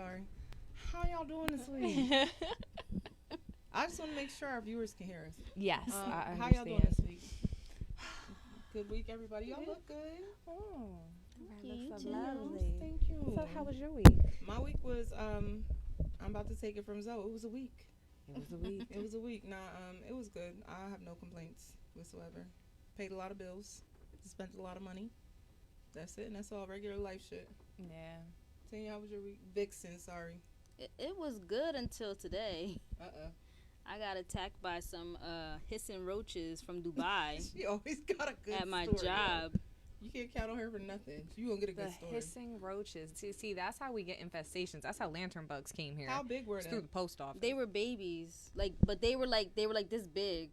sorry. How y'all doing this week? I just want to make sure our viewers can hear us. Yes, I how understand. y'all doing this week? Good week, everybody. Y'all look good. Oh, You that's too. so lovely. Thank you. So how was your week? My week was I'm about to take it from Zoe. It was a week. It was a week. It was a week. Nah, it was good. I have no complaints whatsoever. Paid a lot of bills. Spent a lot of money. That's it, and that's all regular life shit. Yeah. Tanya, how was your week? Vixen, sorry. It was good until today. Uh-uh. I got attacked by some hissing roaches from Dubai She always got a good at my story, job. yo. You can't count on her for nothing. You gonna get a The good story. hissing roaches. See, that's how we get infestations. That's how lantern bugs came here. How big were It's they? through the post office. They were babies, but they were like this big.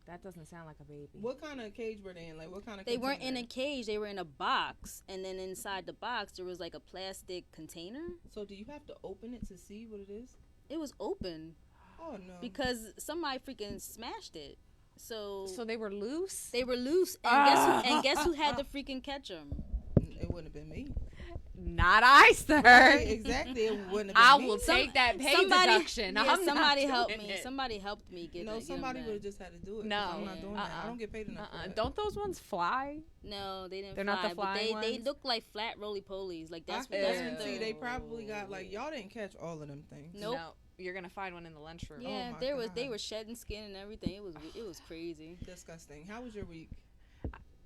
That doesn't sound like a baby. What kind of cage were they in? Like, what kind of They weren't in container? a cage. They were in a box, and then inside the box there was like a plastic container. So, do you have to open it to see what it is? It was open Oh, no. because somebody freaking smashed it. So they were loose? they were loose, and guess who had to freaking catch them? It wouldn't have been me. Not I, sir. Right, exactly. It wouldn't have I been me. will take that pay Somebody- deduction. Yeah, I'm somebody not helped doing me. it. Somebody helped me get. No, get 'em somebody back. would have just had to do it. No. 'Cause I'm not doing that. I don't get paid enough for that. Don't those ones fly? No, they didn't. They're fly, not the but flying they ones? look like flat roly polies. Like that's I that's can what see the, they probably got, like, y'all didn't catch all of them things. Nope. No. You're going to find one in the lunchroom. Yeah, my they God. were shedding skin and everything. It was crazy. Disgusting. How was your week?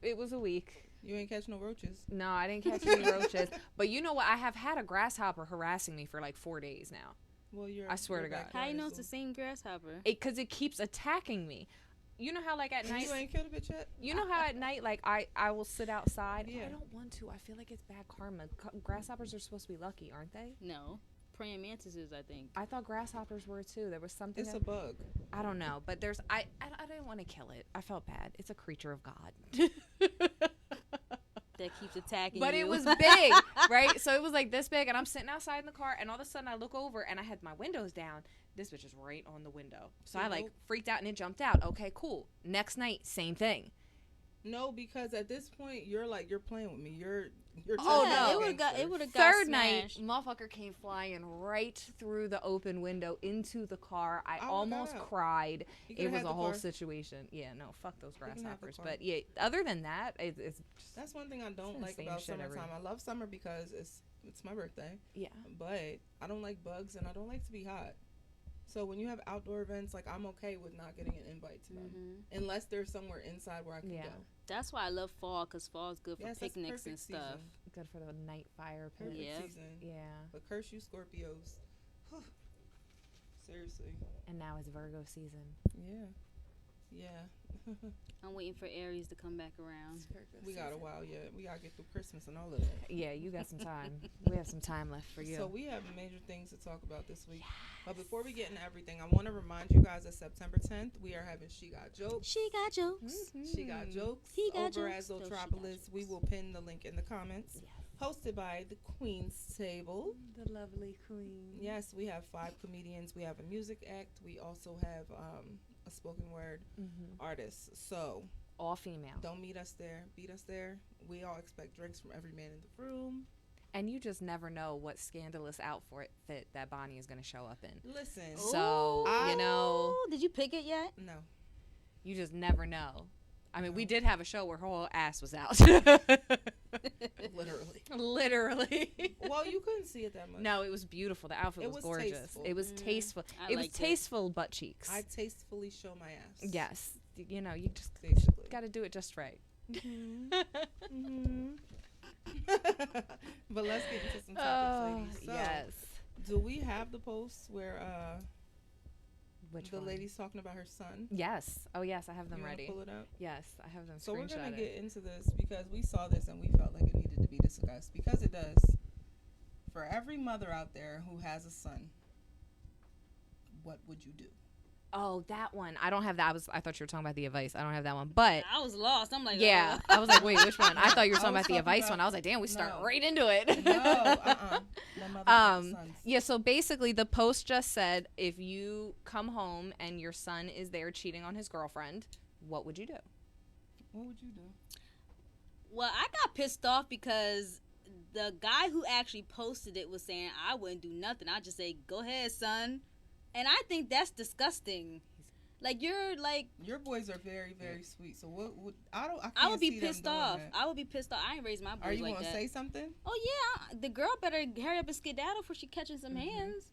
It was a week. You ain't catch no roaches? No, I didn't catch any roaches. But you know what? I have had a grasshopper harassing me for like 4 days now. Well, I swear to God. How you know backyard it's the is same grasshopper? Because it keeps attacking me. You know how like at cool. night You ain't killed a bitch yet? you know how at night like I will sit outside. Yeah. I don't want to. I feel like it's bad karma. Grasshoppers are supposed to be lucky, aren't they? No, praying mantises. I think. I thought grasshoppers were too. There was something. It's a bug. I don't know, but there's I didn't want to kill it. I felt bad. It's a creature of God. That keeps attacking But you. it was big, right? So it was like this big, and I'm sitting outside in the car, and all of a sudden I look over, and I had my windows down. This bitch is right on the window. So I like Nope. freaked out, and it jumped out. Okay, cool. Next night, same thing. No, because at this point you're playing with me. You're Oh, just no. It would gangster. have got Third night, smashed. motherfucker came flying right through the open window into the car. I Oh my almost God. cried. You It could've was had a the whole car. situation. Yeah, no, fuck those can have the grasshoppers. car. But yeah, other than that, it's just, That's one thing I don't the like same about shit every- summertime. I love summer because it's my birthday, yeah. but I don't like bugs and I don't like to be hot. So when you have outdoor events, like, I'm okay with not getting an invite to them Mhm. unless there's somewhere inside where I can Yeah. go. That's why I love fall, because fall is good for Yes, that's picnics and perfect stuff. season. Good for the night fire pit. Perfect Yeah. season. Yeah. But curse you, Scorpios. Seriously. And now it's Virgo season. Yeah. Yeah. I'm waiting for Aries to come back around. We got a while yet. We gotta get through Christmas and all of that. Yeah, you got some time. We have some time left for you. So we have major things to talk about this week. But before we get into everything, I want to remind you guys that September 10th we are having She Got Jokes. She got jokes. She Got Jokes He got over jokes. at No, she got Zotropolis. We jokes. will pin the link in the comments. Hosted by the Queen's Table. The lovely queen. Yes, we have 5 comedians. We have a music act. We also have a spoken word artist. So All female. don't meet us there. Beat us there. We all expect drinks from every man in the room. And you just never know what scandalous outfit that Bonnie is going to show up in. Listen. So, I- you know, Ooh, did you pick it yet? No. you just never know. I mean, we No. did have a show where her whole ass was out. Literally. Literally. Well, you couldn't see it that much. No, it was beautiful. The outfit It was was gorgeous. tasteful. It was tasteful. I It was liked it. tasteful butt cheeks. I tastefully show my ass. Yes. You know, you just Basically. got to do it just right. Mm-hmm. But let's get into some topics, Oh, ladies. So, yes. do we have the post where Which the one? lady's talking about her son? Yes. Oh, yes. I have them You wanna ready. pull it up? Yes, I have them So we're gonna screenshotted. get into this because we saw this and we felt like it needed to be discussed because it does. For every mother out there who has a son, what would you do? Oh, that one. I don't have that. I thought you were talking about the advice. I don't have that one. But I was lost. I'm like, yeah, I was like, wait, which one? I thought you were I talking was about the talking advice about- one. I was like, damn, we start No. right into it. No, The mother who has sons. Yeah, so basically the post just said if you come home and your son is there cheating on his girlfriend, what would you do? What would you do? Well, I got pissed off because the guy who actually posted it was saying, I wouldn't do nothing. I'd just say, go ahead, son. And I think that's disgusting. Like, you're like... Your boys are very, very sweet. So what I can't I would be see them pissed doing off. that. I would be pissed off. I ain't raised my boys Are you like gonna that. say something? Oh, yeah. The girl better hurry up and skedaddle before she catching some hands.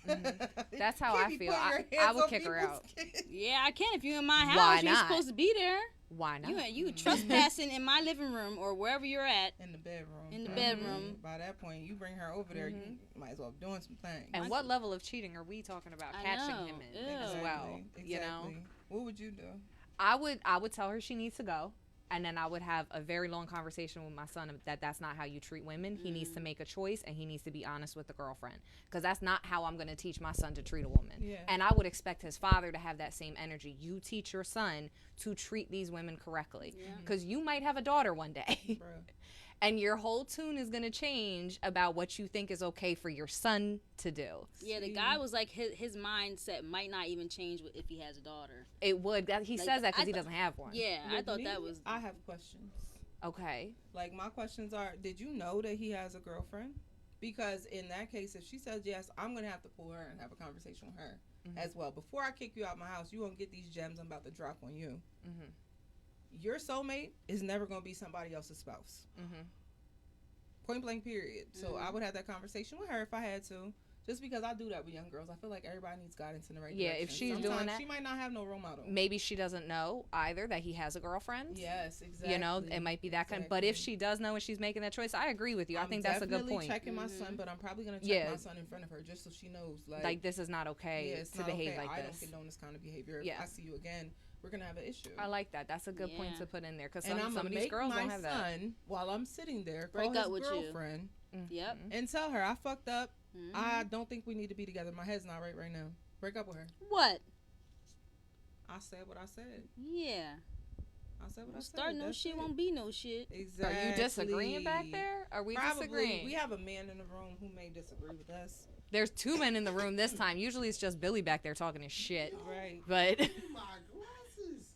That's how Can't I be feel. putting your I hands would on kick her people's out. kids. Yeah, I can. If you're in my house, Why you're not? supposed to be there. Why not? You trespassing in my living room or wherever you're at. In the bedroom. In the Mhm. bedroom. By that point, you bring her over there, you might as well be doing some things. And what level of cheating are we talking about? I Catching know. him in Ew. as well. Exactly. You know, What would you do? I would tell her she needs to go, and then I would have a very long conversation with my son that that's not how you treat women. He needs to make a choice, and he needs to be honest with the girlfriend, because that's not how I'm going to teach my son to treat a woman. Yeah. And I would expect his father to have that same energy. You teach your son to treat these women correctly, because you might have a daughter one day. Bruh. And your whole tune is going to change about what you think is okay for your son to do. Yeah, the guy was like, his mindset might not even change if he has a daughter. It would. He Like, says that because I he doesn't have one. Yeah, I With thought me, that was... I have questions. Okay. Like, my questions are, did you know that he has a girlfriend? Because in that case, if she says yes, I'm going to have to pull her and have a conversation with her as well. Before I kick you out my house, you won't get these gems I'm about to drop on you. Your soulmate is never going to be somebody else's spouse. Point blank, period. So I would have that conversation with her if I had to. Just because I do that with young girls. I feel like everybody needs guidance in the right direction. If she's Sometimes doing that, she might not have no role model. maybe she doesn't know either that he has a girlfriend. Yes, exactly. You know, it might be that kind. But if she does know and she's making that choice, I agree with you. I think that's a good point. I'm definitely checking my son, but I'm probably going to check my son in front of her just so she knows. Like this is not okay to behave like I this. don't condone this kind of behavior. If I see you again, we're going to have an issue. I like that. That's a good point to put in there. Because some of these girls don't have that. Son, while I'm sitting there, break call up his with girlfriend Yep. and tell her I fucked up. I don't think we need to be together. My head's not right now. Break up with her. What? I said what I said. Yeah. I said what I said. Start no shit, won't be no shit. Exactly. Are you disagreeing back there? Are we Probably. disagreeing? We have a man in the room who may disagree with us. There's two men in the room this time. Usually it's just Billy back there talking his shit. Right. But My glasses.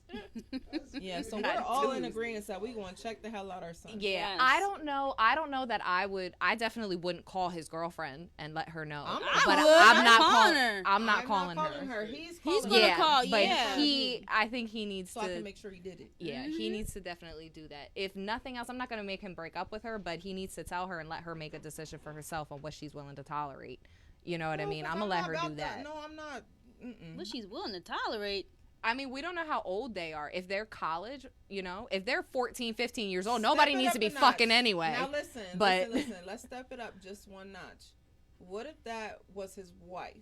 yeah, so we're all in agreement that we going to check the hell out our son. yeah, Yes. I don't know that I would. I definitely wouldn't call his girlfriend and let her know. I'm but not. I'm not calling calling her. I'm not calling her. He's He's calling gonna her. call. But Yeah. I think he needs So to. I can make sure he did it. Yeah, he needs to definitely do that. If nothing else, I'm not going to make him break up with her, but he needs to tell her and let her make a decision for herself on what she's willing to tolerate. You know what I mean? I'm going to let her do that. No, I'm not. What she's willing to tolerate. I mean, we don't know how old they are. If they're college, you know, if they're 14, 15 years old, nobody Step it needs up to be a notch. fucking anyway. Now listen, But- listen. Let's step it up just one notch. What if that was his wife?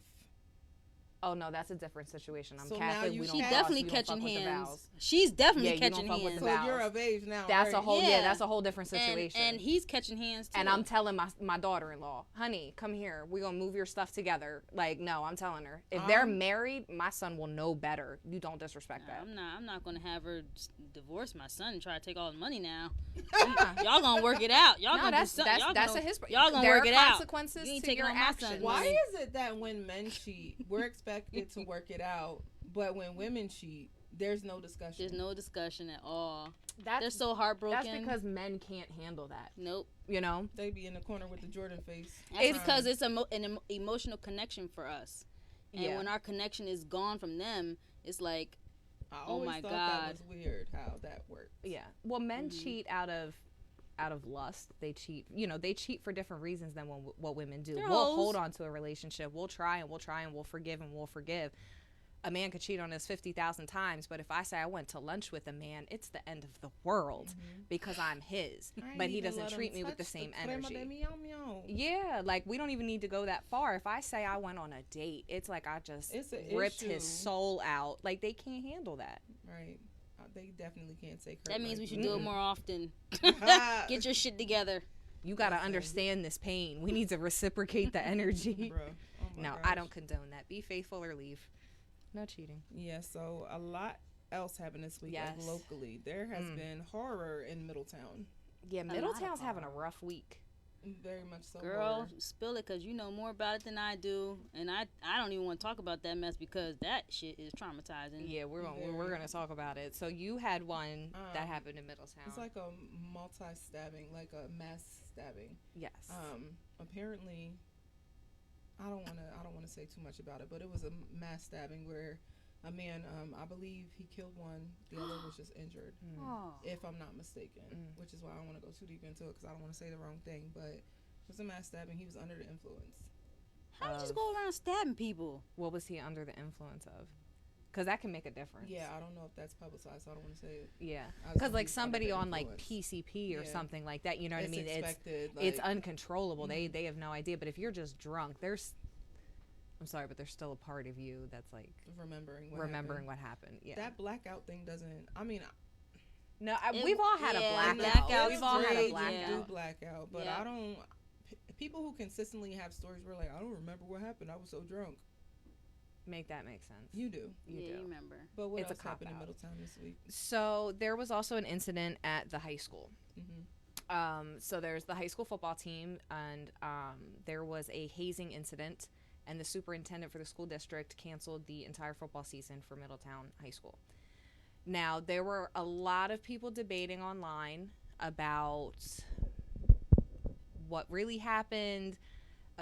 Oh, no, that's a different situation. I'm So now Catholic. you We don't She's She cross, definitely we don't fuck catching with the hands. vows. She's definitely Yeah, you don't catching fuck with hands. the So vows. you're of age now. That's right? a whole, Yeah. that's a whole different situation. And he's catching hands too. And I'm telling my daughter-in-law, honey, come here. We're going to move your stuff together. Like, no, I'm telling her. If they're married, my son will know better. You don't disrespect that. I'm not gonna have her divorce my son and try to take all the money now. Y'all gonna work it out. Y'all No, gonna that's do something. Y'all that's gonna, a his. y'all gonna there work are it out. consequences You ain't to taking your on my actions. son. Why Money. is it that when men cheat, we're expected to work it out, but when women cheat, there's no discussion? There's no discussion at all. They're That's so heartbroken. that's because men can't handle that. Nope. You know. They be in the corner with the Jordan face. That's because it's an emotional connection for us. And Yeah. when our connection is gone from them, it's like, I Oh always my thought God. that was weird how that worked. Yeah. Well, men cheat out of lust. They cheat. You know, they cheat for different reasons than what women do. They're We'll hoes. hold on to a relationship. We'll try and we'll forgive and we'll forgive. A man could cheat on us 50,000 times, but if I say I went to lunch with a man, it's the end of the world because I'm his. I ain't But he even doesn't let 'em treat me with the touch same crema de energy. meow meow. Yeah, like we don't even need to go that far. If I say I went on a date, it's like I just It's a ripped issue. his soul out. Like they can't handle that. Right. They definitely can't take her. that means we like should do it more often. that. Get your shit together. You got to understand this pain. We need to reciprocate the energy. Bro. Oh my No, gosh. I don't condone that. Be faithful or leave. No cheating. Yeah, so a lot else happened this week like, Yes. locally. There has been horror in Middletown. Yeah, lot of Middletown's having a rough week. Very much so. Girl, Horror. spill it because you know more about it than I do, and I don't even want to talk about that mess because that shit is traumatizing. Yeah, we're gonna talk about it. So you had one that happened in Middletown. It's like a multi-stabbing, like a mass stabbing. Yes. Apparently, I don't want to say too much about it, but it was a mass stabbing where a man, I believe he killed one, the other was just injured, if I'm not mistaken, which is why I don't want to go too deep into it because I don't want to say the wrong thing, but it was a mass stabbing. He was under the influence. How you just go around stabbing people? What was he under the influence of? Because that can make a difference. Yeah, I don't know if that's publicized, so I don't want to say it. Yeah, because like somebody on like PCP or something like that, you know what I mean? It's uncontrollable. They have no idea. But if you're just drunk, I'm sorry, but there's still a part of you that's like remembering what happened. Yeah, that blackout thing doesn't. I mean, no, we've all had a blackout. We've all had a blackout. You do blackout, but I don't. People who consistently have stories where like I don't remember what happened. I was so drunk. Make that make sense. You do. You remember. But what else happened in Middletown this week? So there was also an incident at the high school. So there's the high school football team, and there was a hazing incident. And the superintendent for the school district canceled the entire football season for Middletown High School. Now, there were a lot of people debating online about what really happened,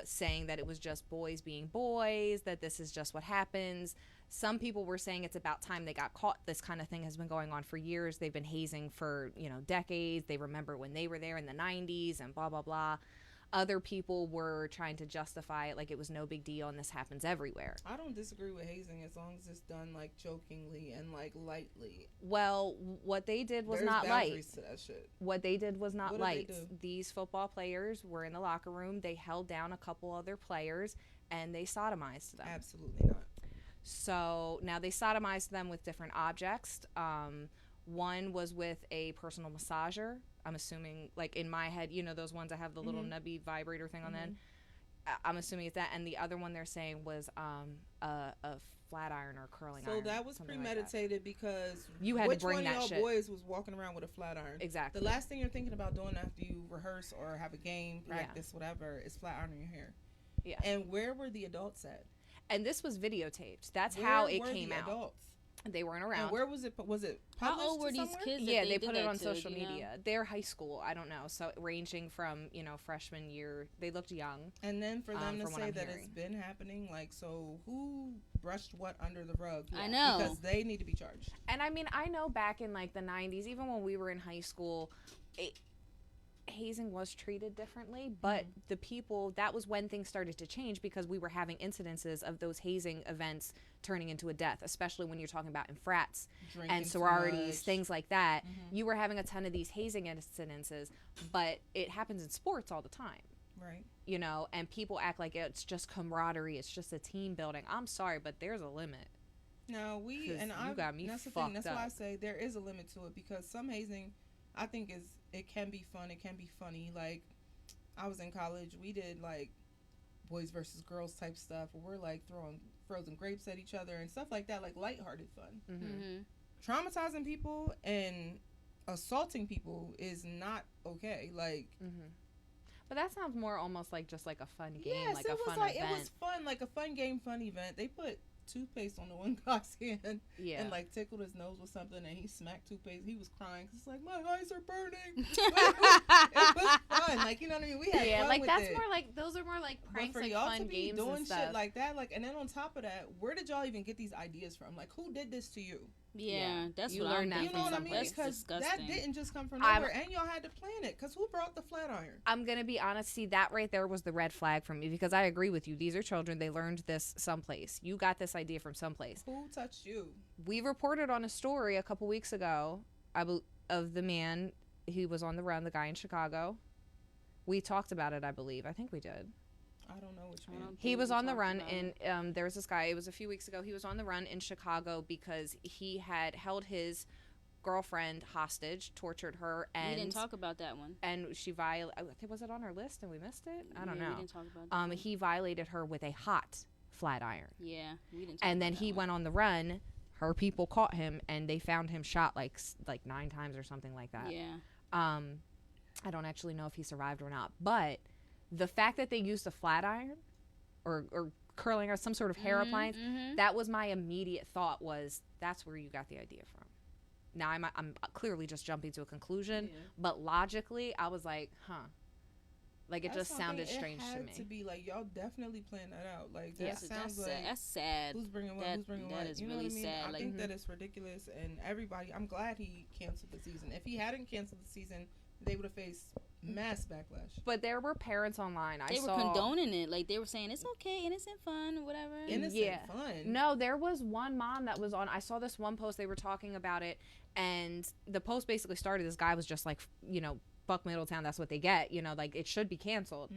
saying that it was just boys being boys, that this is just what happens. Some people were saying it's about time they got caught. This kind of thing has been going on for years. They've been hazing for, decades. They remember when they were there in the 90s and blah, blah, blah. Other people were trying to justify it like it was no big deal and this happens everywhere. I don't disagree with hazing as long as it's done like jokingly and like lightly. Well, what they did was not light. To that shit. What they did was not light. Did they do? These football players were in the locker room. They held down a couple other players and they sodomized them. Absolutely not. So now they sodomized them with different objects. One was with a personal massager. I'm assuming, like in my head, those ones that have the little nubby vibrator thing on them. I'm assuming it's that. And the other one they're saying was a flat iron or curling iron. So that was premeditated because you had to bring that shit. Which one of y'all boys was walking around with a flat iron? Exactly. The last thing you're thinking about doing after you rehearse or have a game, practice, whatever, is flat ironing your hair. Yeah. And where were the adults at? And this was videotaped. That's how it came out. Adults? They weren't around. And where was it? Was it published? How old were these kids? Yeah, they put it on social media. They're high school. I don't know. So ranging from freshman year, they looked young. And then for them to say that it's been happening, like, so who brushed what under the rug? I know, because they need to be charged. And I mean, I know back in like the 90s, even when we were in high school, hazing was treated differently, but the people, that was when things started to change because we were having incidences of those hazing events turning into a death, especially when you're talking about in frats and sororities, things like that. You were having a ton of these hazing incidences, but it happens in sports all the time. Right. And people act like it's just camaraderie, it's just a team building. I'm sorry, but there's a limit. No, you got me fucked up. That's why I say there is a limit to it because some hazing, I think it can be fun. It can be funny. Like, I was in college. We did, like, boys versus girls type stuff where we're, like, throwing frozen grapes at each other and stuff like that, like, lighthearted fun. Traumatizing people and assaulting people is not okay. Like... But that sounds more almost like just, like, a fun game, yes, like a fun event. It was fun, like a fun game, fun event. They put toothpaste on the one guy's hand and like tickled his nose with something and he smacked toothpaste. He was crying because it's like my eyes are burning. It was fun, like, you know what I mean? We had fun like with that's it. More like those are more like pranks, but for like y'all fun to be games doing and stuff. shit like that, like, and then on top of that, where did y'all even get these ideas from? Like, who did this to you? Yeah, that's you what learned that. You know what I mean? That's because disgusting. that didn't just come from nowhere, and y'all had to plan it. Because who brought the flat iron? I'm gonna be honest. See, that right there was the red flag for me because I agree with you. These are children. They learned this someplace. You got this idea from someplace. Who touched you? We reported on a story a couple weeks ago of the man who was on the run, the guy in Chicago. We talked about it, I believe. I think we did. I don't know which man. He was on the run, and there was this guy. It was a few weeks ago. He was on the run in Chicago because he had held his girlfriend hostage, tortured her, and we didn't talk about that one. And she violated. Was it on our list and we missed it? I don't know. We didn't talk about that. He violated her with a hot flat iron. Yeah, we didn't. And then he went on the run. Her people caught him, and they found him shot like 9 times or something like that. Yeah. I don't actually know if he survived or not, but The fact that they used a flat iron or curling or some sort of hair appliance, that was my immediate thought was that's where you got the idea from. Now I'm clearly just jumping to a conclusion, but logically I was like, like it just sounded strange to me. To be like y'all definitely planned that out. Like that sounds that's like that's sad. Who's bringing what? Who's bringing what? That is You know really what I mean? sad. I Like, think that is ridiculous, and everybody. I'm glad he canceled the season. If he hadn't canceled the season, they would have faced mass backlash. But there were parents online. They were condoning it. Like they were saying it's okay, innocent fun or whatever. Innocent fun. No, there was one mom that was on. I saw this one post. They were talking about it, and the post basically started. This guy was just like, fuck Middletown. That's what they get. Like it should be canceled.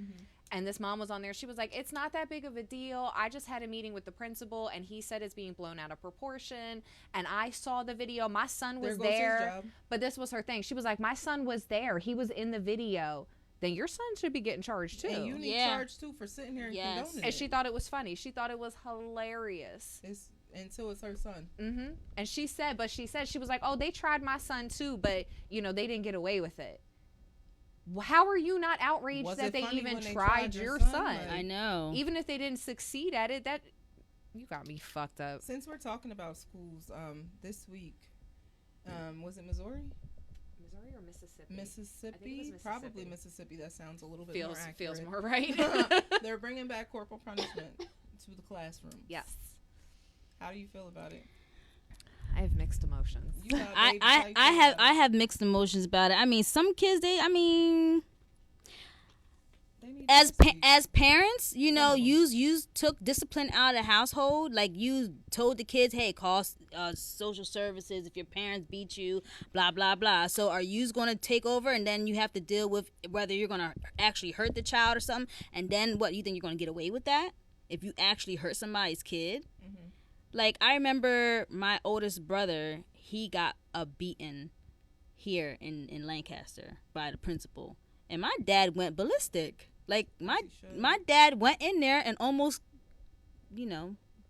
And this mom was on there. She was like, it's not that big of a deal. I just had a meeting with the principal, and he said it's being blown out of proportion. And I saw the video. My son was there. But this was her thing. She was like, my son was there. He was in the video. Then your son should be getting charged, too. And you need charged, too, for sitting here and condoning it. And she thought it was funny. She thought it was hilarious. Until it's her son. And she said, she was like, oh, they tried my son, too, but, they didn't get away with it. How are you not outraged that they even tried your son? Like, I know. Even if they didn't succeed at it, that you got me fucked up. Since we're talking about schools, this week, was it Missouri? Missouri or Mississippi? Mississippi, probably Mississippi. That sounds a little bit more accurate. Feels more right. They're bringing back corporal punishment to the classroom. Yes. How do you feel about it? I have mixed emotions. I have mixed emotions about it. I mean, some kids as parents, you took discipline out of the household. Like you told the kids, hey, call social services if your parents beat you, blah blah blah. So are you going to take over, and then you have to deal with whether you're going to actually hurt the child or something, and then what, you think you're going to get away with that if you actually hurt somebody's kid? Like, I remember my oldest brother, he got a beating here in Lancaster by the principal. And my dad went ballistic. Like, my dad went in there and almost,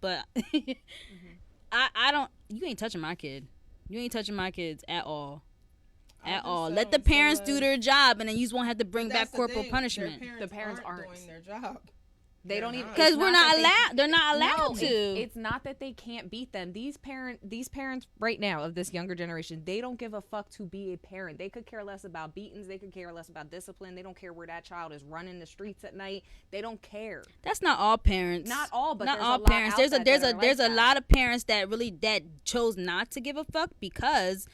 but I don't, you ain't touching my kid. You ain't touching my kids at all. At all. Let the parents do their job, and then you just won't have to bring back corporal punishment. The parents aren't doing their job. They don't even, because we're not allowed. They're not allowed to. It's not that they can't beat them. These parents right now of this younger generation, they don't give a fuck to be a parent. They could care less about beatings. They could care less about discipline. They don't care where that child is running the streets at night. They don't care. That's not all parents. Not all, but not all parents. There's a lot of parents that chose not to give a fuck because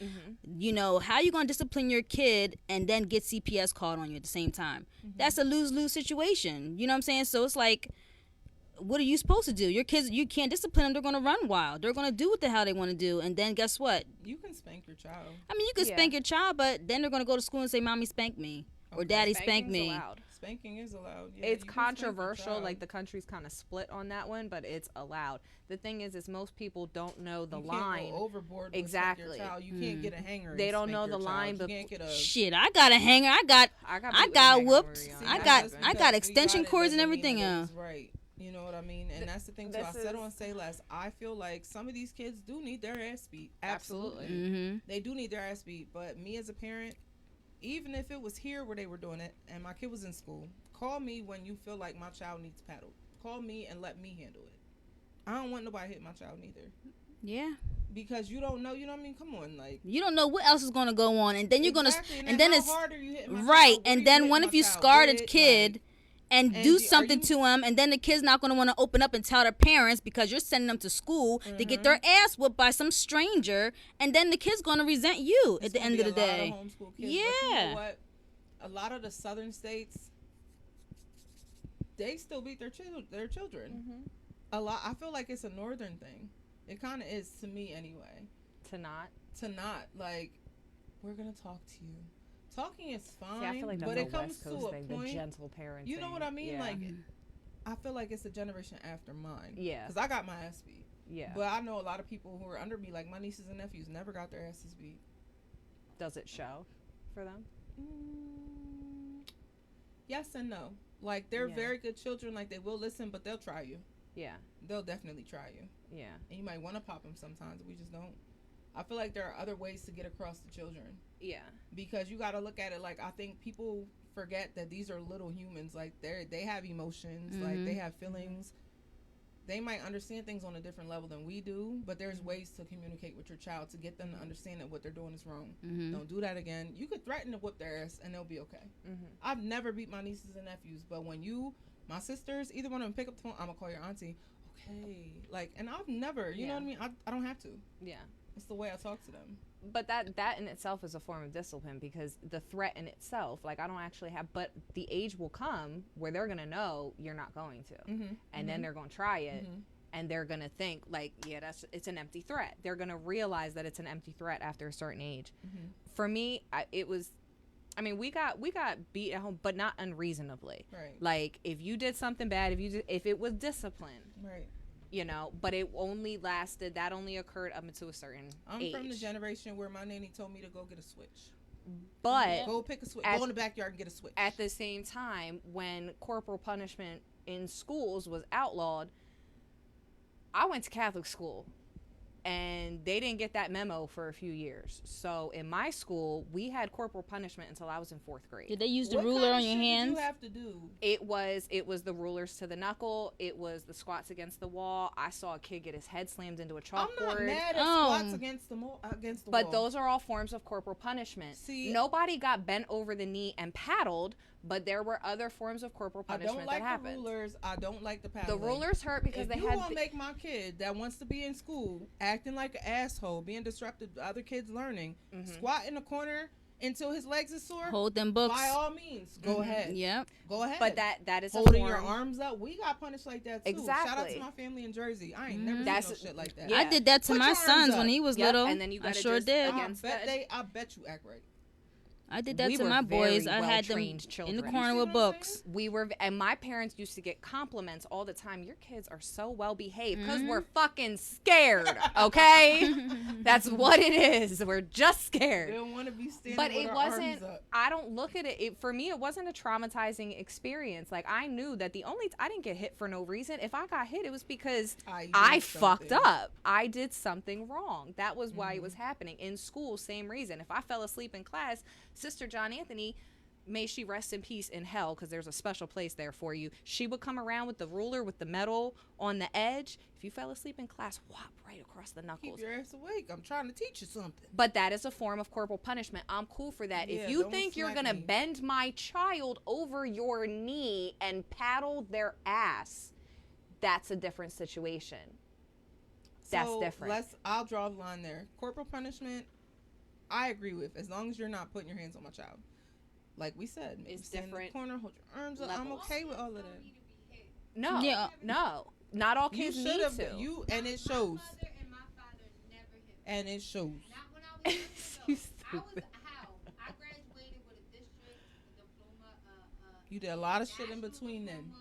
how you gonna discipline your kid and then get CPS called on you at the same time? That's a lose-lose situation. You know what I'm saying? So it's like, what are you supposed to do? Your kids, you can't discipline them. They're going to run wild. They're going to do what the hell they want to do. And then guess what? You can spank your child. I mean, you can spank your child, but then they're going to go to school and say, Mommy spanked me. Or Daddy spanked me. Allowed. Spanking is allowed. Yeah, it's controversial. Like, the country's kind of split on that one, but it's allowed. The thing is most people don't know the line. You can't go overboard exactly. With your child. You can't get a hanger. They don't know the line. But you can't get a... Shit, I got a hanger. I got whooped. See, I got extension cords and everything else. Right. You know what I mean? And that's the thing, too. I said on Say Less, I feel like some of these kids do need their ass beat. Absolutely. They do need their ass beat. But me as a parent, even if it was here where they were doing it and my kid was in school, call me when you feel like my child needs paddled. Call me and let me handle it. I don't want nobody hit my child neither. Yeah. Because you don't know, you know what I mean? Come on, like. You don't know what else is going to go on. And then you're going to, and then it's. Hard are you hitting my right. child? And then what if you scarred a kid and do something to them, and then the kid's not going to want to open up and tell their parents because you're sending them to school to get their ass whooped by some stranger, and then the kid's going to resent you at the end of the day. Yeah. But you know what? A lot of the southern states, they still beat their children. A lot. I feel like it's a northern thing. It kind of is to me anyway. To not. Like, we're going to talk to you. Talking is fine, see, I feel like but it comes West Coast to a thing, point. The gentle parenting. You know what I mean? Yeah. Like, I feel like it's a generation after mine. Yeah. Because I got my ass beat. Yeah. But I know a lot of people who are under me, like my nieces and nephews, never got their asses beat. Does it show for them? Yes and no. Like, they're very good children. Like, they will listen, but they'll try you. Yeah. They'll definitely try you. Yeah. And you might want to pop them sometimes. We just don't. I feel like there are other ways to get across to children. Yeah. Because you got to look at it like, I think people forget that these are little humans. Like they have emotions, like they have feelings. They might understand things on a different level than we do, but there's ways to communicate with your child to get them to understand that what they're doing is wrong. Don't do that again. You could threaten to whip their ass and they'll be okay. I've never beat my nieces and nephews, but when my sisters, either one of them pick up the phone, I'm gonna call your auntie. Okay, like, and I've never, you know what I mean? I don't have to. Yeah. It's the way I talk to them. But that in itself is a form of discipline, because the threat in itself, like, I don't actually have, but the age will come where they're going to know you're not going to. And then they're going to try it, and they're going to think, like, yeah, it's an empty threat. They're going to realize that it's an empty threat after a certain age. For me, we got beat at home, but not unreasonably. Right. Like, if you did something bad, if it was discipline. Right. You know, but it only lasted, that only occurred up until a certain age. I'm from the generation where my nanny told me to go get a switch. But go pick a switch. Go in the backyard and get a switch. At the same time, when corporal punishment in schools was outlawed, I went to Catholic school. And they didn't get that memo for a few years. So in my school, we had corporal punishment until I was in 4th grade. Did they use the ruler on your hands? What you have to do? It was the rulers to the knuckle. It was the squats against the wall. I saw a kid get his head slammed into a chalkboard. I'm not mad at squats against the wall. But those are all forms of corporal punishment. See, nobody got bent over the knee and paddled, but there were other forms of corporal punishment that happened. I don't like the rulers. I don't like the paddling. The rulers hurt because if they had. If you want to make my kid that wants to be in school acting like an asshole, being disruptive to other kids learning, squat in the corner until his legs are sore, hold them books. By all means, go ahead. Yep. Go ahead. But that is holding your arms up. We got punished like that too. Exactly. Shout out to my family in Jersey. I ain't never seen no shit like that. Yeah. I did that to my sons when he was little. And then you I sure did. I bet you act right. I did that to my boys. I had them in the corner with books. And my parents used to get compliments all the time. Your kids are so well behaved because we're fucking scared. Okay, that's what it is. We're just scared. They don't want to be standing. But with it our wasn't. Arms up. I don't look at it. For me, it wasn't a traumatizing experience. Like, I knew that I didn't get hit for no reason. If I got hit, it was because I fucked up. I did something wrong. That was why it was happening. In school, same reason. If I fell asleep in class, Sister John Anthony, may she rest in peace in hell, because there's a special place there for you. She would come around with the ruler with the metal on the edge. If you fell asleep in class, whop right across the knuckles. Keep your ass awake. I'm trying to teach you something. But that is a form of corporal punishment. I'm cool for that. Yeah, if you think you're going to bend my child over your knee and paddle their ass, that's a different situation. That's different. I'll draw the line there. Corporal punishment, I agree with, as long as you're not putting your hands on my child. Like we said, it's stand different. In the corner, hold your arms up. I'm okay with all of that. No, no, not all kids need to. And it shows. And it shows. You stupid. I graduated with a district diploma. You did a lot of shit in between then.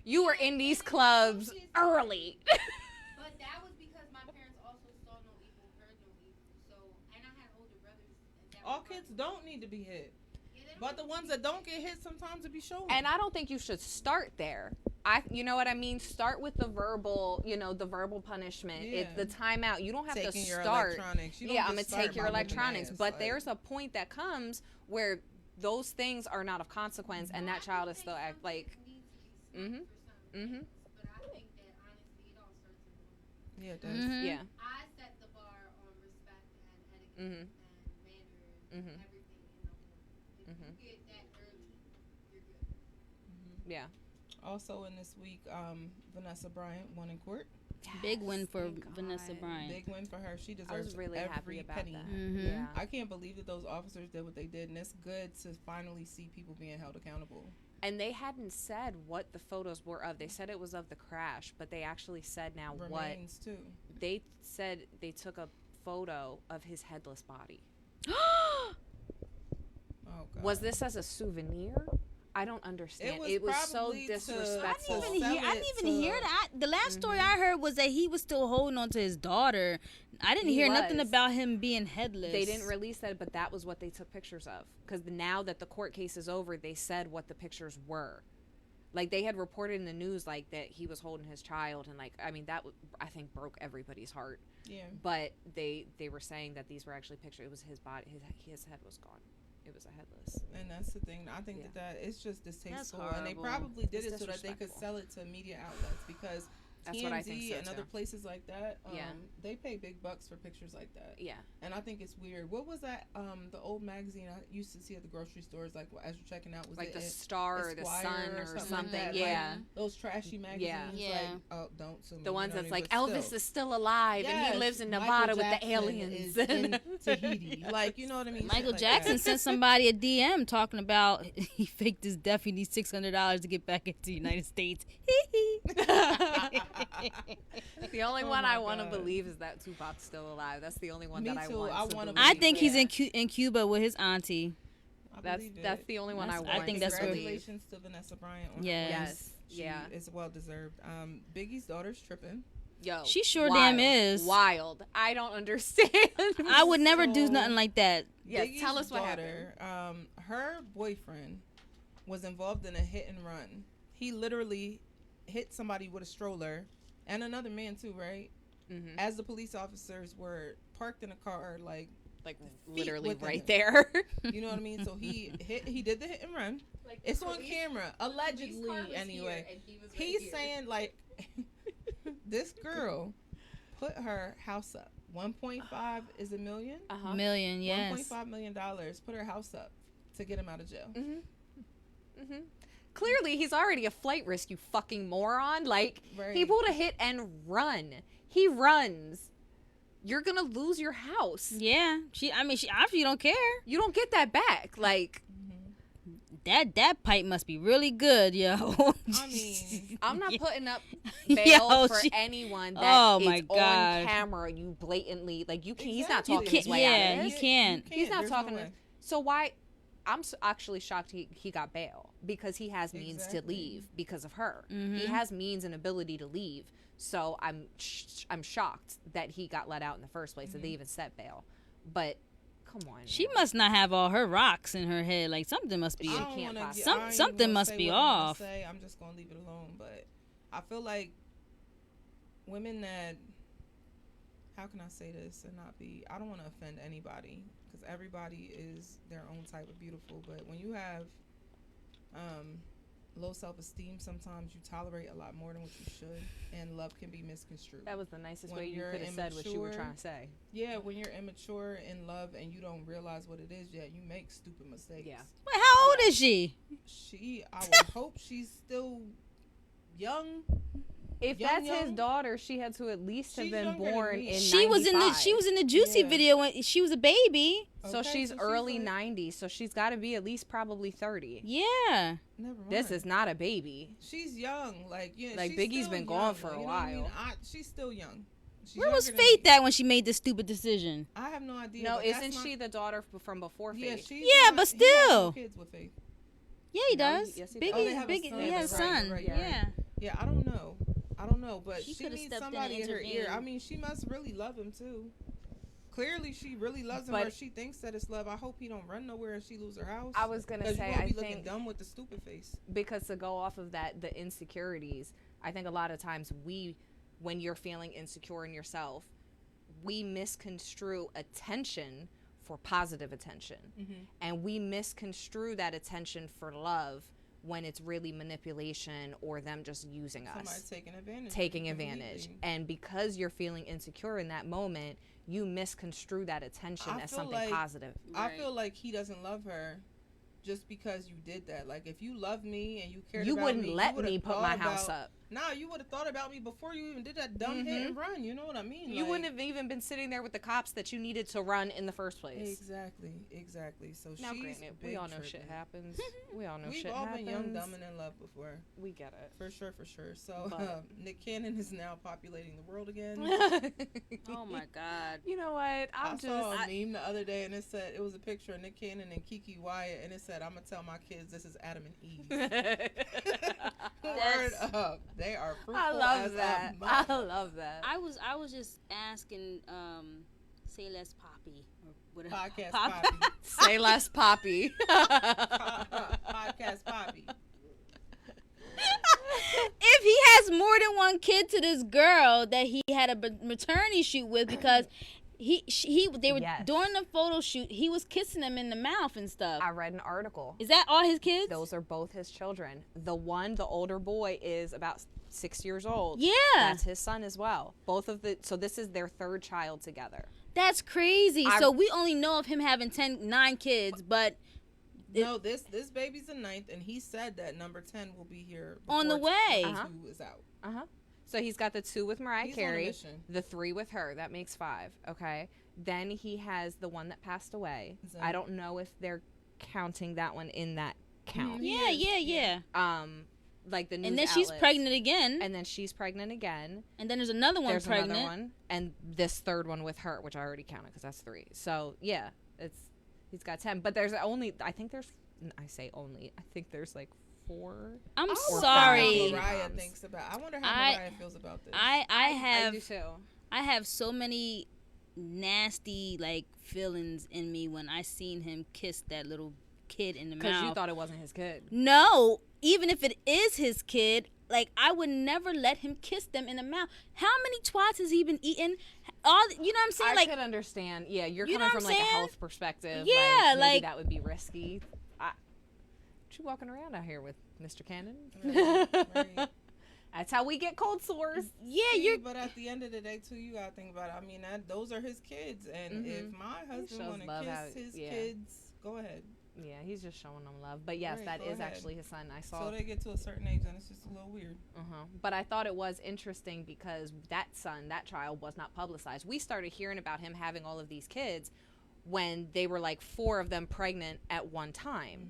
You were in these clubs early. But that was because my parents also saw no evil, heard no evil. So, and I had older brothers. All kids don't need to be hit. But the ones that don't get hit, sometimes it be shown. And I don't think you should start there. You know what I mean? Start with the verbal, the verbal punishment. Yeah. It's the timeout. You don't have Taking to your start. Electronics. Yeah, I'm going to take your electronics. But there's a point that comes where those things are not of consequence, and that child is still like. Mm-hmm. Mm-hmm. But I think that honestly, it all starts in the home. Yeah, it does. Mm-hmm. Yeah. I set the bar on respect and etiquette and manners and everything in the home. If you get that early, you're good. Yeah. Also in this week, Vanessa Bryant won in court. Yes, big win for Vanessa Bryant. Big win for her. She deserves I was really every happy about penny. that. Mm-hmm. Yeah. I can't believe that those officers did what they did, and it's good to finally see people being held accountable. And they hadn't said what the photos were of. They said it was of the crash, but they actually said now Remains too. They said they took a photo of his headless body. Oh, God. Was this as a souvenir? I don't understand. It was so disrespectful. I didn't even hear that. The last story I heard was that he was still holding on to his daughter. I didn't hear nothing about him being headless. They didn't release that, but that was what they took pictures of. Because now that the court case is over, they said what the pictures were. Like, they had reported in the news, like, that he was holding his child. And, like, I mean, that, I think, broke everybody's heart. Yeah. But they were saying that these were actually pictures. It was his body. His head was gone. It was a headless. And that's the thing. I think Yeah. that it's just distasteful, and they horrible. probably did It's it so that they could disrespectful. sell it to media outlets because That's what I think TMZ so, and too. other places like that, Yeah. they pay big bucks for pictures like that. Yeah. And I think it's weird. What was that? The old magazine I used to see at the grocery stores, like as you're checking out, was Like it the Star or the Esquire Sun or or something something. like that? Yeah. Like, those trashy magazines. Yeah. Like, oh, don't sue me. The ones you know that's what I mean? like, But Elvis still. is still alive and he Yes, lives in Michael Nevada with Jackson the aliens. is in Tahiti. Like, you know what I mean? Michael Shit like Jackson that. sent somebody a DM talking about he faked his death. He needs $600 to get back into the United States. The only Oh one my I want to God. believe is that Tupac's still alive. That's the only one Me that too. I I want. wanna to I believe think that. he's in Cuba with his auntie. I That's believe that's it. the only one I That's- I want. think to that's where- believe. Congratulations to Vanessa Bryant. On Yes. her Yes. She Yeah. is well deserved. Biggie's daughter's tripping. Yo, She sure wild, damn is. wild. I don't understand. I would never do So- nothing like that. Yes, Biggie's tell us what daughter, her boyfriend was involved in a hit and run. He literally hit somebody with a stroller and another man too, right? Mhm. As the police officers were parked in a car, like Literally within right him. there. you know what I mean. So he did the hit and run. It's on camera, allegedly. Anyway, he's saying like this girl put her house up. 1.5 is a million. Uh-huh. Million, yes. $1.5 million. Put her house up to get him out of jail. Mm-hmm. Clearly, he's already a flight risk, you fucking moron. Like, he Right. pulled a hit and run. He runs. You're gonna lose your house. Yeah. She obviously don't care. You don't get that back. Like, That pipe must be really good, yo. I mean, I'm not putting up Yo, bail for she- anyone that Oh, my is God. on camera. You blatantly, like, you can't. He's not Exactly. talking his way out yeah, of he this. can't. He's not There's talking. no way. So why? I'm actually shocked he got bail because he has means to Exactly. leave because of her. Mm-hmm. He has means and ability to leave. So I'm shocked that he got let out in the first place. That they even set bail. But come on, She man. must not have all her rocks in her head. Like something must be. She I don't can't wanna possibly- get- I ain't Something gonna must say be what I'm gonna off. say. I'm just gonna leave it alone. But I feel like women that, how can I say this and not be? I don't want to offend anybody because everybody is their own type of beautiful. But when you have low self-esteem, sometimes you tolerate a lot more than what you should, and love can be misconstrued. That was the nicest When way you you're could have said what you were immature, trying to say. Yeah, when you're immature in love and you don't realize what it is yet, you make stupid mistakes. Yeah. Wait, how old is she? I would hope she's still young. If Young, that's his young. daughter, she had to at least have She's been younger than born me. in She was in the 95. Juicy Yeah. video when she was a baby. So Okay, she's so early like- 90s, so she's got to be at least probably 30. Yeah. Never mind. This is not a baby. She's young. Like, yeah, Like, she's Biggie's still been gone young, for a you know what I mean? while. She's still young. She's Where was younger than Faith me. at when she made this stupid decision? I have no idea. No, but that's isn't not- she the daughter from before Yeah, Faith? she's Yeah, not- but he has no still. kids with Faith. Yeah, he No, does. yes, he Biggie, does. Oh, they have a Biggie, son. he has a That's right, son. right, Yeah. Yeah, I don't know, but She she coulda needs stepped in somebody and in her ear. intervened. I mean, she must really love him too. Clearly, she really loves him, But- or she thinks that it's love. I hope he don't run nowhere and she lose her house. I was going to Because say, you won't I be looking think, dumb with the stupid face. because to go off of that, the insecurities, I think a lot of times when you're feeling insecure in yourself, we misconstrue attention for positive attention. And we misconstrue that attention for love when it's really manipulation or them just using us. Somebody taking advantage. Taking advantage. completely. And because you're feeling insecure in that moment, you misconstrue that attention I as feel something like- positive. I feel like he doesn't love her just because you did that. Like, if you loved me and you cared You about wouldn't me, let you would've me put thought my house about- up. Nah, you would have thought about me before you even did that dumb hit and run. You know what I mean? You Like- wouldn't have even been sitting there with the cops that you needed to run in the first place. Exactly. So Now, she's granted, we big all know tripping. shit happens. We all know We've shit all happens. been young, dumb, and in love before. We get For sure. So But- Nick Cannon is now populating the world again. it. Oh my God. You know what? I saw a meme the other day, and it was a picture of Nick Cannon and Kiki Wyatt, and it said, "I'm gonna tell my kids this is Adam and Eve." Word up, they are fruitful I love as that. a I mother. love that. I was just asking, say less Poppy or whatever. Podcast Pop- Poppy. Say less, Poppy. Podcast Poppy. If he has more than one kid to this girl that he had a maternity shoot with, because They were Yes. during the photo shoot. He was kissing them in the mouth and stuff. I read an article. Is that all his kids? Those are both his children. The older boy, is about 6 years old. Yeah. That's his son as well. So this is their third child together. That's crazy. So we only know of him having 9 kids, but no, this baby's the 9th, and he said that number 10 will be here on the way. 2 is out. So he's got the 2 with Mariah He's on a Carey, mission. the 3 with her. That makes 5. Okay. Then he has the one that passed away. Exactly. I don't know if they're counting that one in that count. Yeah. Like the news And then she's outlets. pregnant again. And then she's pregnant again. And then there's another one There's pregnant. another one, and this third one with her, which I already counted because that's 3. So yeah, he's got 10. But there's only, I think there's like 4. I'm Or sorry. 5. Mariah thinks about. I wonder how Mariah feels about this. I do too. have so many nasty like feelings in me when I seen him kiss that little kid in the mouth. Because you thought it wasn't his kid. No, even if it is his kid, like I would never let him kiss them in the mouth. How many twats has he been eating? All you know what I'm saying? I Like could understand. Yeah, you're You know coming what from I'm like a saying? health perspective. Yeah, maybe like- that would be risky. What you walking around out here with, Mr. Cannon? Right. That's how we get cold sores. yeah, See, but at the end of the day, too, you gotta think about it. I mean, those are his kids, and if my husband shows want to love kiss his kids, go ahead. Yeah, he's just showing them love. But yes, Right, that go is ahead. actually his son. I saw. So they get to a certain age, and it's just a little weird. But I thought it was interesting because that child was not publicized. We started hearing about him having all of these kids when they were like 4 of them pregnant at one time.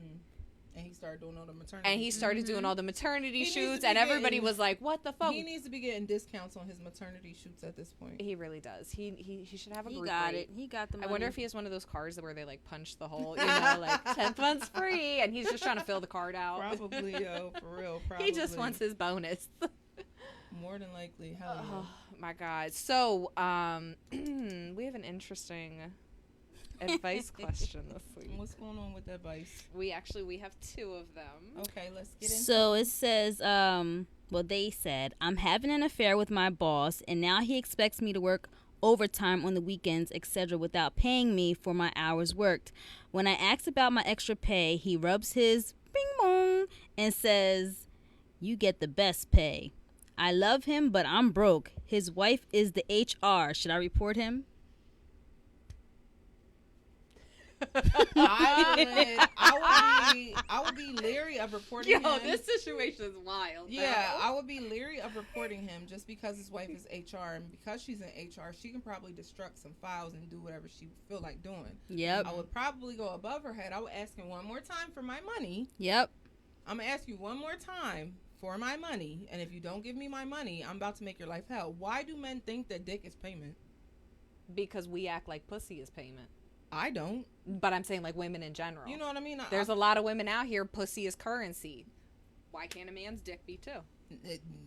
And he started doing all the maternity. And he started doing all the maternity He needs to shoots, be and everybody getting- was like, "What the fuck?" He needs to be getting discounts on his maternity shoots at this point. He really does. He should have a he group got rate. it. He got the I money. wonder if he has one of those cards where they like punch the hole, like 10th month's free, and he's just trying to fill the card out. Probably, yo, for real. Probably. He just wants his bonus. More than likely. Hell yeah. Oh my God. So, we have an interesting advice question this week. What's going on with that vice? We have 2 of them. Okay, let's get into So it says, well, they said, I'm having an affair with my boss, and now he expects me to work overtime on the weekends, etc., without paying me for my hours worked. When I ask about my extra pay, he rubs his bing bong and says, you get the best pay. I love him, but I'm broke. His wife is the HR. Should I report him? I would be leery of reporting him. situation is wild. Yeah, I would be leery of reporting him just because his wife is HR, and because she's in HR, she can probably destruct some files and do whatever she feel like doing. Yep. I would probably go above her head. I would ask him one more time for my money. Yep. I'm gonna ask you one more time for my money, and if you don't give me my money, I'm about to make your life hell. Why do men think that dick is payment? Because we act like pussy is payment. I don't. But I'm saying like women in general. You know what I mean? There's a lot of women out here, pussy is currency. Why can't a man's dick be too?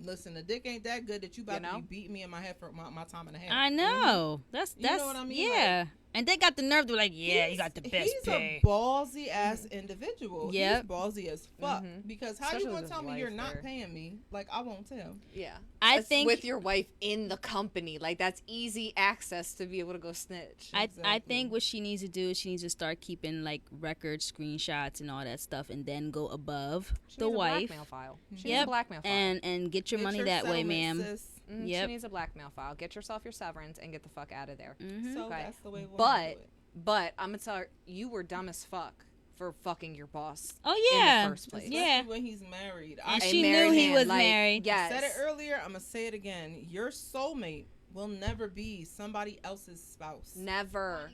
Listen, the dick ain't that good that you about You know? to be beating me in my head for my time and a half. I know. That's You know what I mean? Yeah. And they got the nerve to be like, yeah, you got the best He's pay. a ballsy ass individual. Yep. He's ballsy as fuck. Because how Especially you gonna with tell his me you're wife not there. paying me? Like I won't tell. Yeah. I think with your wife in the company. Like that's easy access to be able to go snitch. I Exactly. think what she needs to do is she needs to start keeping like records, screenshots, and all that stuff, and then go above She the needs a wife. blackmail file. She needs Yep. a blackmail file. And get your Get money your that way, settlement, ma'am. sis. Yep. She needs a blackmail file. Get yourself your severance and get the fuck out of there. So Okay. that's the way we'll But handle it. But I'm gonna tell her, you were dumb as fuck for fucking your boss. Oh in yeah, the first place. Especially yeah. when he's married. And A she knew married he man, was like, married. Yes. I said it earlier. I'm gonna say it again. Your soulmate will never be somebody else's spouse. Never.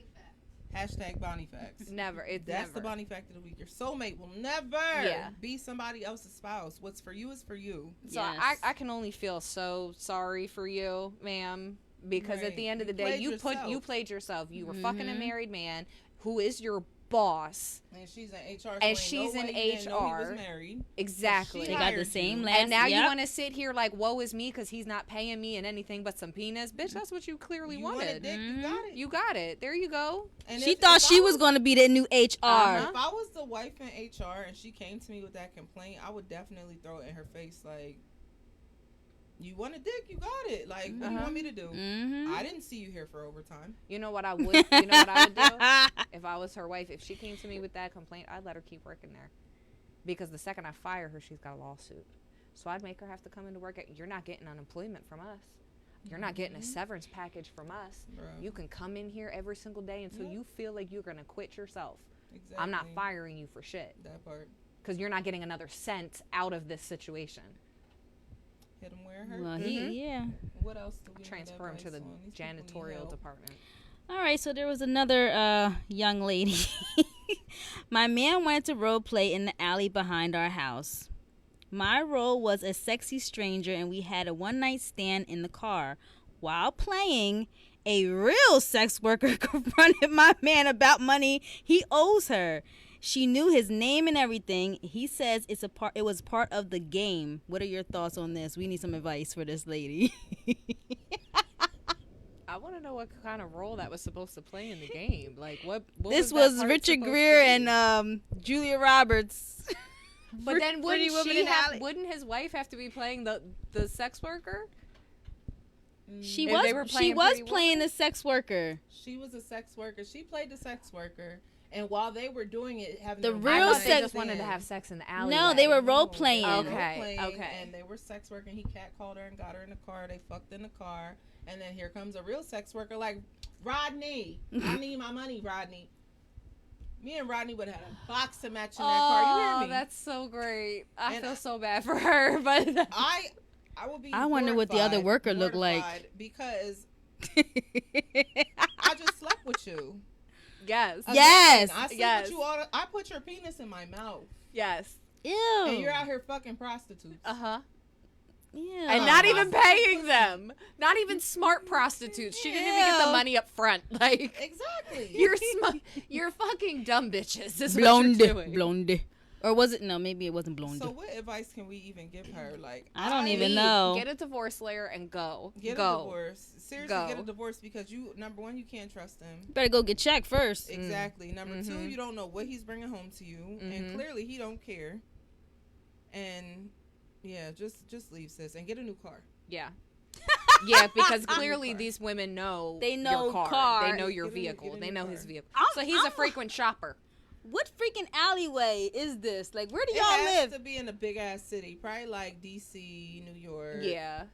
Hashtag Bonnie facts. Never. It's That's never. the Bonnie fact of the week. Your soulmate will never Yeah. be somebody else's spouse. What's for you is for you. So Yes. I can only feel so sorry for you, ma'am, because at Right. the end of You the day, played you yourself. played yourself. You were fucking a married man who is your boss. And she's in HR. So And ain't she's no in way you didn't know he was HR. married. Exactly. They got hired the you. same last. And now you yep. want to sit here like, woe is me because he's not paying me in anything but some penis. Bitch, that's what you clearly You wanted wanted. dick, you got it. You got it. There you go. And She if thought I she was going to be the new HR. Uh-huh. If I was the wife in HR and she came to me with that complaint, I would definitely throw it in her face like, You want a dick? You got it. Like, what do you want me to do? Mm-hmm. I didn't see you here for overtime. You know what I would? You know what I would do if I was her wife? If she came to me with that complaint, I'd let her keep working there, because the second I fire her, she's got a lawsuit. So I'd make her have to come into work. You're not getting unemployment from us. You're not getting a severance package from us. Bro. You can come in here every single day until you feel like you're gonna quit yourself. Exactly. I'm not firing you for shit, That part. because you're not getting another cent out of this situation. Hit him where it hurt. Well, Mm-hmm. What else do we Transfer him need to the advice on? These people need janitorial help. department. All right, so there was another young lady. My man wanted to role play in the alley behind our house. My role was a sexy stranger, and we had a one-night stand in the car. While playing, a real sex worker confronted my man about money he owes her. She knew his name and everything. He says it was part of the game. What are your thoughts on this? We need some advice for this lady. I want to know what kind of role that was supposed to play in the game. Like, what This was that was part Richard supposed to Gere be? and Julia Roberts. But then Pretty Woman in Alley. wouldn't his wife have to be playing the sex worker? She If was they were playing Pretty playing Woman? the sex worker. She was a sex worker. She played the sex worker. And while they were doing it, having The their real I role thought they sex- just wanted to have sex in the alley. No, they were role No, playing. they were Okay, role-playing, okay. And they were sex working. He catcalled her and got her in the car. They fucked in the car. And then here comes a real sex worker like, Rodney, I need my money, Rodney. Me and Rodney would have had a box to match in that car. You hear me? That's so great. I And feel so bad for her, but I would be I wonder what the other horrified, worker looked like. mortified, because I just slept with you. yes, Again, Yes. I sleep Yes. with you all. I put your penis in my mouth, yes, Ew. and you're out here fucking prostitutes. uh-huh. Ew. And not even paying them. Not even smart prostitutes. She didn't even get the Ew. money up front. Like, Exactly. you're fucking dumb bitches. Is what blonde, you're doing. blonde. Or was it? No, maybe it wasn't blonde. So what advice can we even give her? Like, I don't even know. Get a divorce lawyer and go. Get go. a divorce. Seriously, Go. get a divorce, because you, number one, you can't trust him. You better go get checked first. Exactly. Number two, Mhm. you don't know what he's bringing home to you, and Mhm. clearly he don't care. And yeah, just leave, sis, and get a new car. Yeah. Yeah, because clearly these women know They know your car. car. They know your Get a new- vehicle. get a They new know car. his vehicle. I'm- So he's a I'm- frequent shopper. What freaking alleyway is this? Like, where do It y'all has live? to be in a big ass city, probably like DC, New York, Yeah.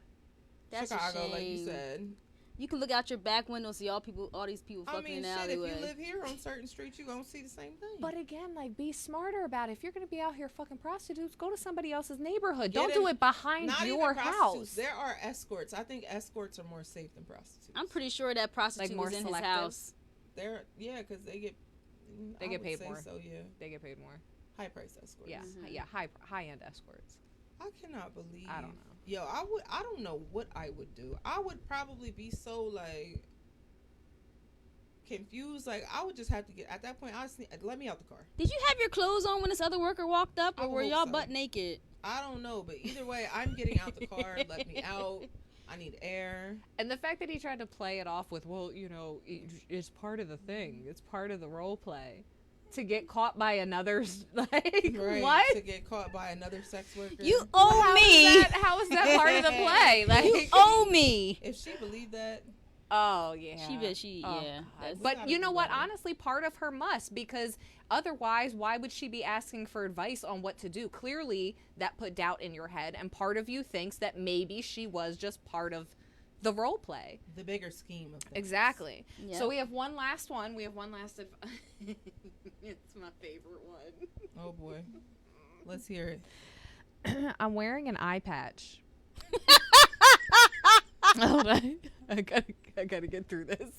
That's a Chicago, like you shame. said. You can look out your back window, see all these people I fucking mean, in the shit, if alleyway. you live here on certain streets, you gonna see the same thing. But again, like, be smarter about it. If you're going to be out here fucking prostitutes, go to somebody else's neighborhood. Get Don't in- do it behind Not your even prostitutes. house. There are escorts. I think escorts are more safe than prostitutes. I'm pretty sure that prostitute more was in selective. his house. They're because they get. They I get would paid say more. So yeah, They get paid more. high price escorts. Yeah. Mhm. Yeah. High-end escorts. I cannot believe. I don't know. Yo, I don't know what I would do. I would probably be so like confused. Like I would just have to get at that point. Honestly, let me out the car. Did you have your clothes on when this other worker walked up, I or were hope y'all so. butt naked? I don't know, but either way, I'm getting out the car. Let me out. I need air. And the fact that he tried to play it off with, well, you know, it's part of the thing. It's part of the role play. To get caught by another's, like, Right, what? to get caught by another sex worker. You owe me. How is that part of the play? Like, You owe me. If she believed that, oh, yeah. She Oh, yeah. God. That's- But gotta you know do what? better. Honestly, part of her must, because otherwise, why would she be asking for advice on what to do? Clearly, that put doubt in your head, and part of you thinks that maybe she was just part of the role play. the bigger scheme of things. Exactly. Yep. So we have one last one. We have one last. It's my favorite one. Oh boy, let's hear it. I'm wearing an eye patch. Hold on. I gotta get through this.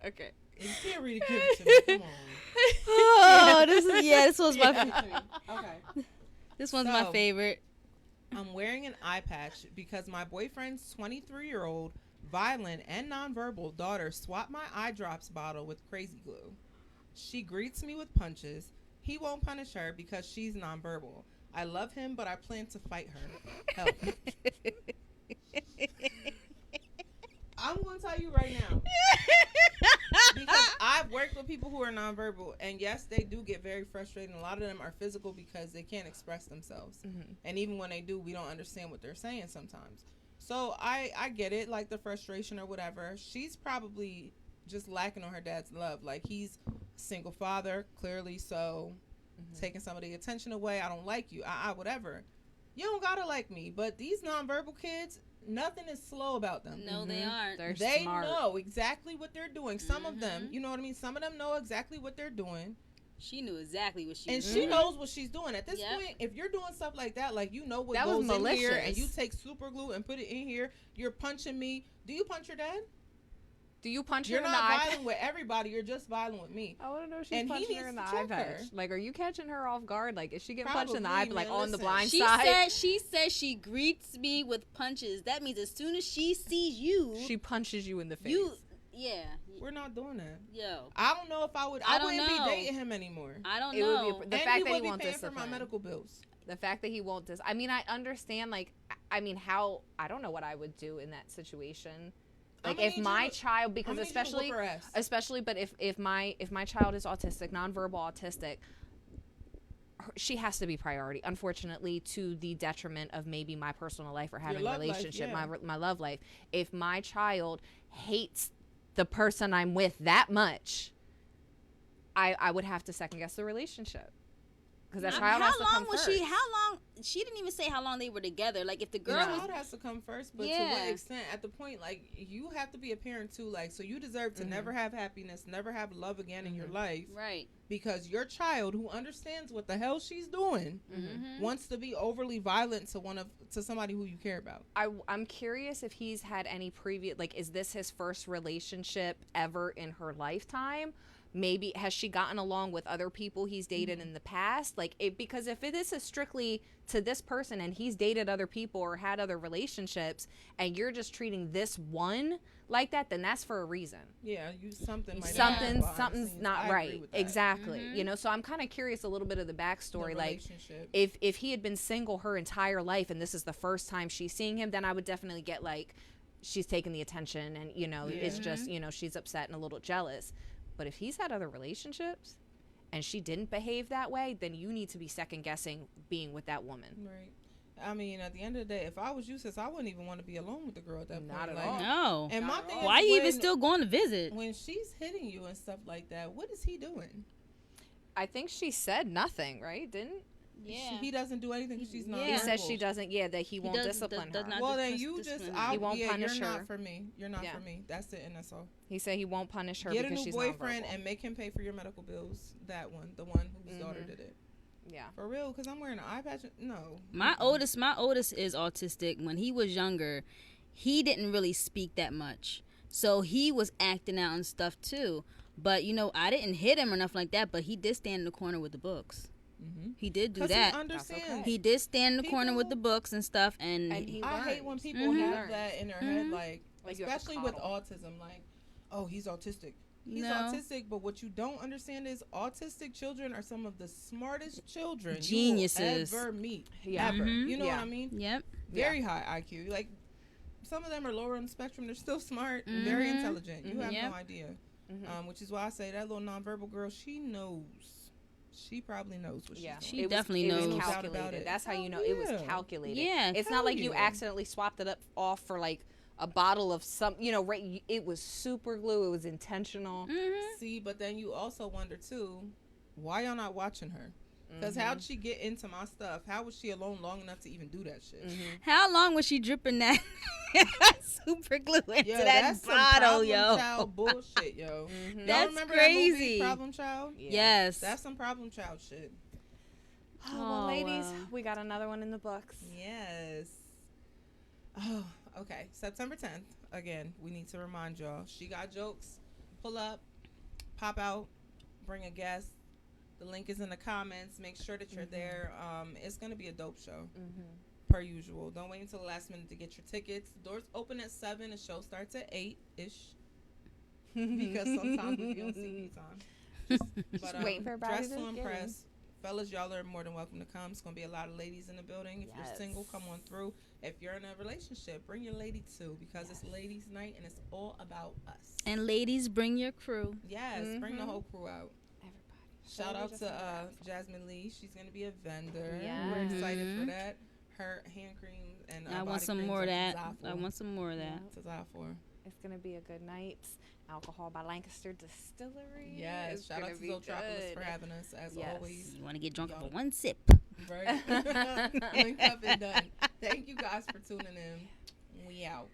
Okay. You can't really give it to me. Come on. Oh, this was my Okay. this one's my So- favorite. I'm wearing an eye patch because my boyfriend's 23-year-old violent and nonverbal daughter swapped my eye drops bottle with crazy glue. She greets me with punches. He won't punish her because she's nonverbal. I love him, but I plan to fight her. Help. I'm going to tell you right now. Because I've worked with people who are nonverbal, and yes, they do get very frustrated. A lot of them are physical because they can't express themselves, and even when they do, we don't understand what they're saying sometimes. So I get it, like the frustration or whatever. She's probably just lacking on her dad's love. Like, he's a single father, clearly, so taking some of the attention away. I don't like you. Whatever. You don't gotta like me. But these nonverbal kids, nothing is slow about them. No, they aren't. They smart. know exactly what they're doing. Some of them, you know what I mean? Some of them know exactly what they're doing. She knew exactly what she and was she doing. knows what she's doing. At this point, if you're doing stuff like that, like, you know what That goes was in here, malicious. and you take super glue and put it in here, you're punching me. Do you punch your dad? Do you punch You're her in not the eye violent with everybody. You're just violent with me. I want to know if she's And he punching her needs in the to eye check her. patch. Like, are you catching her off guard? Like, is she getting punched in the eye, Probably, like, man. on the Listen. blind She side? said she greets me with punches. That means as soon as she sees you, She punches you in the face. We're not doing that. Yo, I don't know if I would. I I wouldn't know. be dating him anymore. I don't It know. would be the And fact he that would he be won't paying for discipline. my medical bills. The fact that he won't I mean, I understand, like, I mean, how, I don't know what I would do in that situation. Like, if my child, because especially, but if my child is autistic, nonverbal autistic, she has to be priority, unfortunately, to the detriment of maybe my personal life or having a relationship, my love life. If my child hates the person I'm with that much, I would have to second guess the relationship. Because that child has to come first. How long? She didn't even say how long they were together. Like, if the girl The child has to come first, but to what extent? At the point, like, you have to be a parent too. Like, so you deserve to never have happiness, never have love again in your life, right? Because your child, who understands what the hell she's doing, wants to be overly violent to somebody who you care about. I'm curious if he's had any previous, like, is this his first relationship ever in her lifetime? Maybe has she gotten along with other people he's dated in the past? Like, because if it is strictly to this person and he's dated other people or had other relationships, and you're just treating this one like that, then that's for a reason. Yeah, something's not right. Exactly. You know, so I'm kind of curious a little bit of the backstory. Like, if he had been single her entire life and this is the first time she's seeing him, then I would definitely get, like, she's taking the attention and, you know, it's just, you know, she's upset and a little jealous. But if he's had other relationships and she didn't behave that way, then you need to be second guessing being with that woman. Right. I mean, at the end of the day, if I was you, sis, I wouldn't even want to be alone with the girl at that point. Not at like, all. No. And my thing is, why are you even still going to visit? When she's hitting you and stuff like that, what is he doing? I think she said nothing, right? Didn't? Yeah. He doesn't do anything because she's not. He says she doesn't. Yeah, that he won't discipline her. Well, then you just. He won't punish her. You're not for me. You're not for me. That's it, and that's all. He said he won't punish her because she's Get a new boyfriend nonverbal. and make him pay for your medical bills. That one, the one whose daughter did it. Yeah. For real, because I'm wearing an eye patch. No. My oldest is autistic. When he was younger, he didn't really speak that much, so he was acting out and stuff too. But you know, I didn't hit him or nothing like that. But he did stand in the corner with the books. He did do that. He understands. Okay. He did stand in the corner with the books and stuff. And he I hate when people have that in their head, like especially with autism. Like, oh, he's autistic. He's autistic, but what you don't understand is autistic children are some of the smartest children geniuses you will ever meet. Ever. You know what I mean? Yep. Very high IQ. Like, some of them are lower on the spectrum. They're still smart, very intelligent. You have no idea. Which is why I say that little nonverbal girl, she knows. She probably knows what she's doing. She definitely knows. It was calculated. That's how you know it was calculated. Yeah. It's not like you accidentally swapped it off for, like, a bottle of some, you know, right? It was super glue. It was intentional. See, but then you also wonder too, why y'all not watching her? Because how'd she get into my stuff? How was she alone long enough to even do that shit? How long was she dripping that super glue into that that's bottle, some yo? problem child bullshit, yo. That's remember crazy. That movie, Problem Child? Yeah. Yes. That's some problem child shit. Well, ladies, we got another one in the books. Yes. Oh, okay. September 10th. Again, we need to remind y'all. She got jokes. Pull up, pop out, bring a guest. The link is in the comments. Make sure that you're there. It's going to be a dope show, per usual. Don't wait until the last minute to get your tickets. Doors open at 7. The show starts at 8-ish. Because sometimes we be on CP time. But waiting for everybody dress to to get impress. Fellas, y'all are more than welcome to come. It's going to be a lot of ladies in the building. If you're single, come on through. If you're in a relationship, bring your lady too, because it's ladies' night and it's all about us. And ladies, bring your crew. Yes, bring the whole crew out. Everybody. Shout out to Jasmine Lee. She's gonna be a vendor. We're excited for that. Her hand cream and I want some more of that. I want some more of that. To die for. It's gonna be a good night. Alcohol by Lancaster Distillery. Yes, shout out to Zootropolis for having us as always. You want to get drunk for one sip. Right. Link up and done. Thank you guys for tuning in. We out.